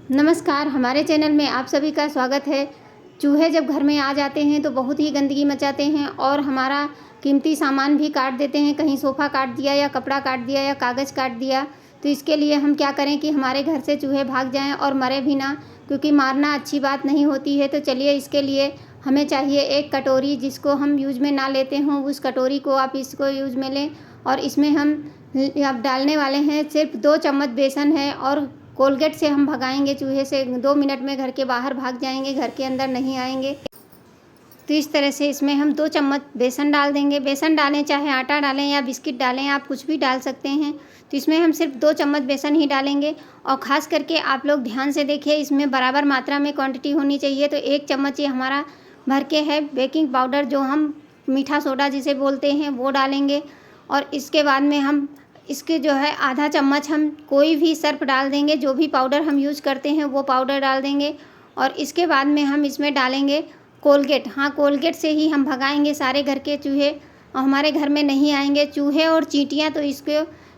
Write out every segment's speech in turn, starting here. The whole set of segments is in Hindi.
नमस्कार, हमारे चैनल में आप सभी का स्वागत है। चूहे जब घर में आ जाते हैं तो बहुत ही गंदगी मचाते हैं और हमारा कीमती सामान भी काट देते हैं। कहीं सोफ़ा काट दिया या कपड़ा काट दिया या कागज़ काट दिया। तो इसके लिए हम क्या करें कि हमारे घर से चूहे भाग जाएं और मरे भी ना, क्योंकि मारना अच्छी बात नहीं होती है। तो चलिए, इसके लिए हमें चाहिए एक कटोरी, जिसको हम यूज़ में ना लेते हों उस कटोरी को आप इसको यूज़ में लें। और इसमें हम अब डालने वाले हैं सिर्फ 2 चम्मच बेसन है, और कोलगेट से हम भगाएंगे चूहे से। 2 मिनट में घर के बाहर भाग जाएंगे, घर के अंदर नहीं आएंगे। तो इस तरह से इसमें हम 2 चम्मच बेसन डाल देंगे। बेसन डालें, चाहे आटा डालें या बिस्किट डालें, आप कुछ भी डाल सकते हैं। तो इसमें हम सिर्फ 2 चम्मच बेसन ही डालेंगे। और ख़ास करके आप लोग ध्यान से देखिए, इसमें बराबर मात्रा में क्वांटिटी होनी चाहिए। तो 1 चम्मच ये हमारा भर के है बेकिंग पाउडर, जो हम मीठा सोडा जिसे बोलते हैं, वो डालेंगे। और इसके बाद में हम इसके जो है आधा चम्मच हम कोई भी सर्फ डाल देंगे। जो भी पाउडर हम यूज़ करते हैं वो पाउडर डाल देंगे। और इसके बाद में हम इसमें डालेंगे कोलगेट। हाँ, कोलगेट से ही हम भगाएंगे सारे घर के चूहे, और हमारे घर में नहीं आएंगे चूहे और चींटियाँ। तो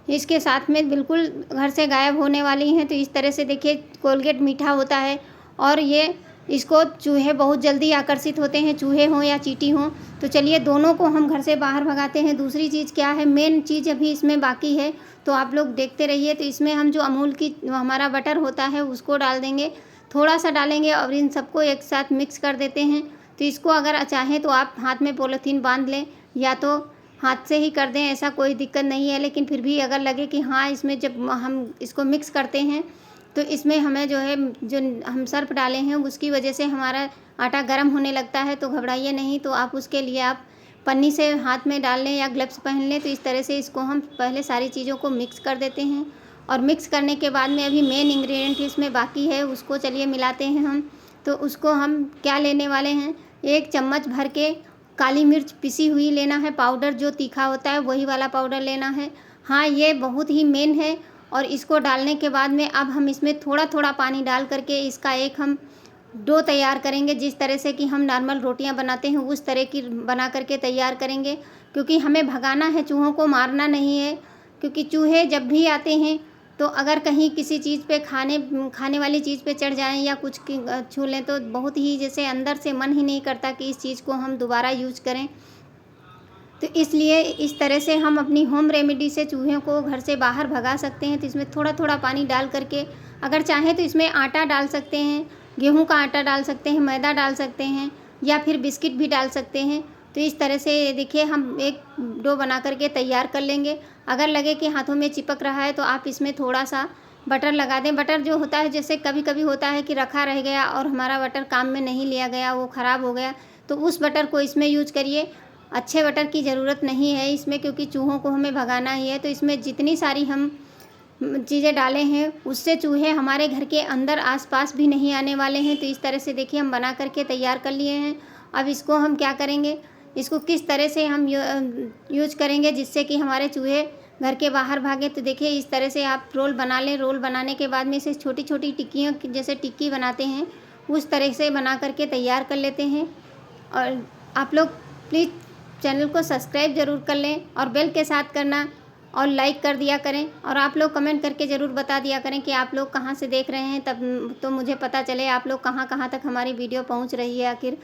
इसके साथ में बिल्कुल घर से गायब होने वाली हैं। तो इस तरह से देखिए, कोलगेट मीठा होता है और ये इसको चूहे बहुत जल्दी आकर्षित होते हैं, चूहे हों या चींटी हों। तो चलिए, दोनों को हम घर से बाहर भगाते हैं। दूसरी चीज़ क्या है, मेन चीज़ अभी इसमें बाकी है, तो आप लोग देखते रहिए। तो इसमें हम जो अमूल की हमारा बटर होता है उसको डाल देंगे, थोड़ा सा डालेंगे और इन सबको एक साथ मिक्स कर देते हैं। तो इसको अगर चाहें तो आप हाथ में पॉलीथीन बांध लें, या तो हाथ से ही कर दें, ऐसा कोई दिक्कत नहीं है। लेकिन फिर भी अगर लगे कि हाँ, इसमें जब हम इसको मिक्स करते हैं तो इसमें हमें जो है, जो हम सर्फ डाले हैं उसकी वजह से हमारा आटा गर्म होने लगता है, तो घबराइए नहीं। तो आप उसके लिए आप पन्नी से हाथ में डाल लें या ग्लव्स पहन लें। तो इस तरह से इसको हम पहले सारी चीज़ों को मिक्स कर देते हैं। और मिक्स करने के बाद में अभी मेन इंग्रेडिएंट इसमें बाकी है, उसको चलिए मिलाते हैं हम। तो उसको हम क्या लेने वाले हैं, 1 चम्मच भर के काली मिर्च पिसी हुई लेना है, पाउडर जो तीखा होता है वही वाला पाउडर लेना है। हाँ, ये बहुत ही मेन है। और इसको डालने के बाद में अब हम इसमें थोड़ा थोड़ा पानी डाल करके इसका एक हम डो तैयार करेंगे। जिस तरह से कि हम नॉर्मल रोटियां बनाते हैं उस तरह की बना करके तैयार करेंगे, क्योंकि हमें भगाना है, चूहों को मारना नहीं है। क्योंकि चूहे जब भी आते हैं तो अगर कहीं किसी चीज़ पे खाने वाली चीज़ पे चढ़ जाएं या कुछ छू लें तो बहुत ही जैसे अंदर से मन ही नहीं करता कि इस चीज़ को हम दोबारा यूज़ करें। तो इसलिए इस तरह से हम अपनी होम रेमेडी से चूहों को घर से बाहर भगा सकते हैं। तो इसमें थोड़ा थोड़ा पानी डाल करके, अगर चाहें तो इसमें आटा डाल सकते हैं, गेहूं का आटा डाल सकते हैं, मैदा डाल सकते हैं, या फिर बिस्किट भी डाल सकते हैं। तो इस तरह से देखिए, हम एक डो बना करके तैयार कर लेंगे। अगर लगे कि हाथों में चिपक रहा है तो आप इसमें थोड़ा सा बटर लगा दें। बटर जो होता है, जैसे कभी कभी होता है कि रखा रह गया और हमारा बटर काम में नहीं लिया गया, वो ख़राब हो गया, तो उस बटर को इसमें यूज करिए। अच्छे बटर की ज़रूरत नहीं है इसमें, क्योंकि चूहों को हमें भगाना ही है। तो इसमें जितनी सारी हम चीज़ें डाले हैं उससे चूहे हमारे घर के अंदर आसपास भी नहीं आने वाले हैं। तो इस तरह से देखिए, हम बना करके तैयार कर लिए हैं। अब इसको हम क्या करेंगे, इसको किस तरह से हम यूज करेंगे जिससे कि हमारे चूहे घर के बाहर भागे। तो देखिए, इस तरह से आप रोल बना लें। रोल बनाने के बाद में इसे छोटी छोटी टिक्कियों की, जैसे टिक्की बनाते हैं उस तरह से बना करके तैयार कर लेते हैं। और आप लोग प्लीज़ चैनल को सब्सक्राइब ज़रूर कर लें और बेल के साथ करना और लाइक कर दिया करें। और आप लोग कमेंट करके ज़रूर बता दिया करें कि आप लोग कहाँ से देख रहे हैं, तब तो मुझे पता चले आप लोग कहाँ कहाँ तक हमारी वीडियो पहुँच रही है आखिर।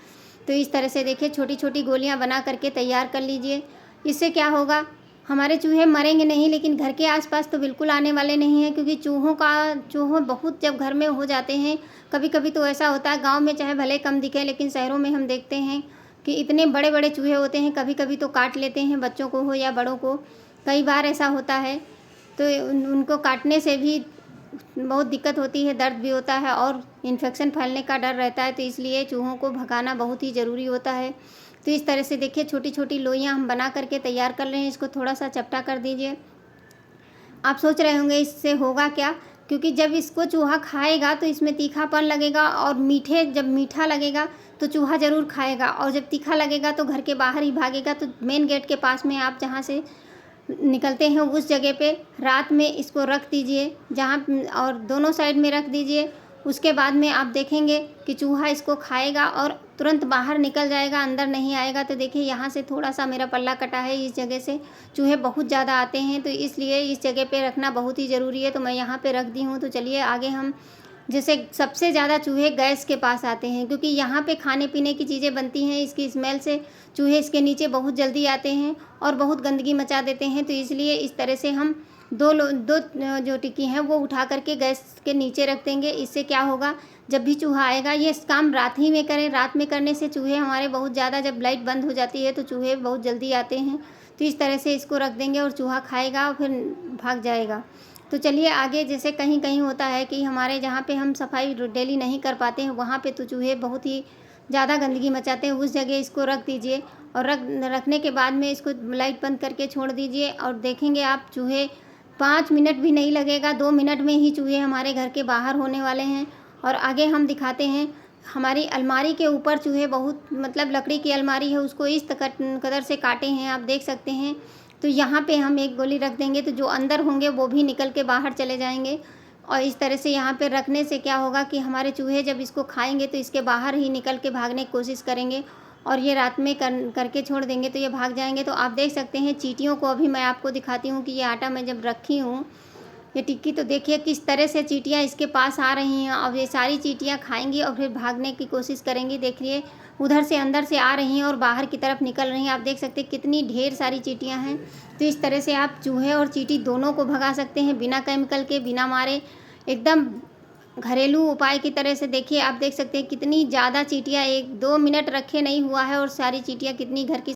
तो इस तरह से देखिए, छोटी छोटी गोलियाँ बना करके तैयार कर लीजिए। इससे क्या होगा, हमारे चूहे मरेंगे नहीं, लेकिन घर के आसपास तो बिल्कुल आने वाले नहीं हैं। क्योंकि चूहों बहुत जब घर में हो जाते हैं, कभी कभी तो ऐसा होता है, गाँव में चाहे भले कम दिखे लेकिन शहरों में हम देखते हैं कि इतने बड़े बड़े चूहे होते हैं। कभी कभी तो काट लेते हैं बच्चों को हो या बड़ों को, कई बार ऐसा होता है। तो उनको काटने से भी बहुत दिक्कत होती है, दर्द भी होता है और इन्फेक्शन फैलने का डर रहता है। तो इसलिए चूहों को भगाना बहुत ही ज़रूरी होता है। तो इस तरह से देखिए, छोटी छोटी लोइयाँ हम बना करके तैयार कर रहे हैं। इसको थोड़ा सा चपटा कर दीजिए। आप सोच रहे होंगे इससे होगा क्या, क्योंकि जब इसको चूहा खाएगा तो इसमें तीखापन लगेगा, और जब मीठा लगेगा तो चूहा ज़रूर खाएगा, और जब तीखा लगेगा तो घर के बाहर ही भागेगा। तो मेन गेट के पास में आप जहाँ से निकलते हैं उस जगह पे रात में इसको रख दीजिए, जहाँ और दोनों साइड में रख दीजिए। उसके बाद में आप देखेंगे कि चूहा इसको खाएगा और तुरंत बाहर निकल जाएगा, अंदर नहीं आएगा। तो देखिए, यहाँ से थोड़ा सा मेरा पल्ला कटा है, इस जगह से चूहे बहुत ज़्यादा आते हैं, तो इसलिए इस जगह पे रखना बहुत ही ज़रूरी है। तो मैं यहाँ पे रख दी हूँ। तो चलिए, आगे हम जैसे सबसे ज़्यादा चूहे गैस के पास आते हैं, क्योंकि यहाँ पे खाने पीने की चीज़ें बनती हैं, इसकी स्मेल से चूहे इसके नीचे बहुत जल्दी आते हैं और बहुत गंदगी मचा देते हैं। तो इसलिए इस तरह से हम दो जो टिक्की हैं वो उठा करके गैस के नीचे रख देंगे। इससे क्या होगा, जब भी चूहा आएगा, ये काम रात ही में करें। रात में करने से चूहे हमारे बहुत ज़्यादा, जब लाइट बंद हो जाती है तो चूहे बहुत जल्दी आते हैं। तो इस तरह से इसको रख देंगे और चूहा खाएगा और फिर भाग जाएगा। तो चलिए आगे, जैसे कहीं कहीं होता है कि हमारे जहाँ पे हम सफाई डेली नहीं कर पाते हैं, वहाँ पे तो चूहे बहुत ही ज़्यादा गंदगी मचाते हैं। उस जगह इसको रख दीजिए और रखने के बाद में इसको लाइट बंद करके छोड़ दीजिए और देखेंगे आप, चूहे 5 मिनट भी नहीं लगेगा, 2 मिनट में ही चूहे हमारे घर के बाहर होने वाले हैं। और आगे हम दिखाते हैं, हमारी अलमारी के ऊपर चूहे बहुत, मतलब लकड़ी की अलमारी है, उसको इस कदर से काटे हैं, आप देख सकते हैं। तो यहाँ पे हम एक गोली रख देंगे तो जो अंदर होंगे वो भी निकल के बाहर चले जाएंगे। और इस तरह से यहाँ पे रखने से क्या होगा कि हमारे चूहे जब इसको खाएंगे तो इसके बाहर ही निकल के भागने की कोशिश करेंगे और ये रात में करके छोड़ देंगे तो ये भाग जाएंगे। तो आप देख सकते हैं चींटियों को, अभी मैं आपको दिखाती हूँ कि ये आटा मैं जब रखी हूँ ये टिक्की, तो देखिए किस तरह से चींटियाँ इसके पास आ रही हैं। अब ये सारी चींटियाँ खाएंगी और फिर भागने की कोशिश करेंगी। देखिए उधर से अंदर से आ रही हैं और बाहर की तरफ निकल रही हैं। आप देख सकते हैं कितनी ढेर सारी चींटियाँ हैं। तो इस तरह से आप चूहे और चींटी दोनों को भगा सकते हैं, बिना केमिकल के, बिना मारे, एकदम घरेलू उपाय की तरह से। देखिए आप देख सकते हैं कितनी ज़्यादा चींटियाँ, 1-2 मिनट रखे नहीं हुआ है और सारी चींटियाँ कितनी घर की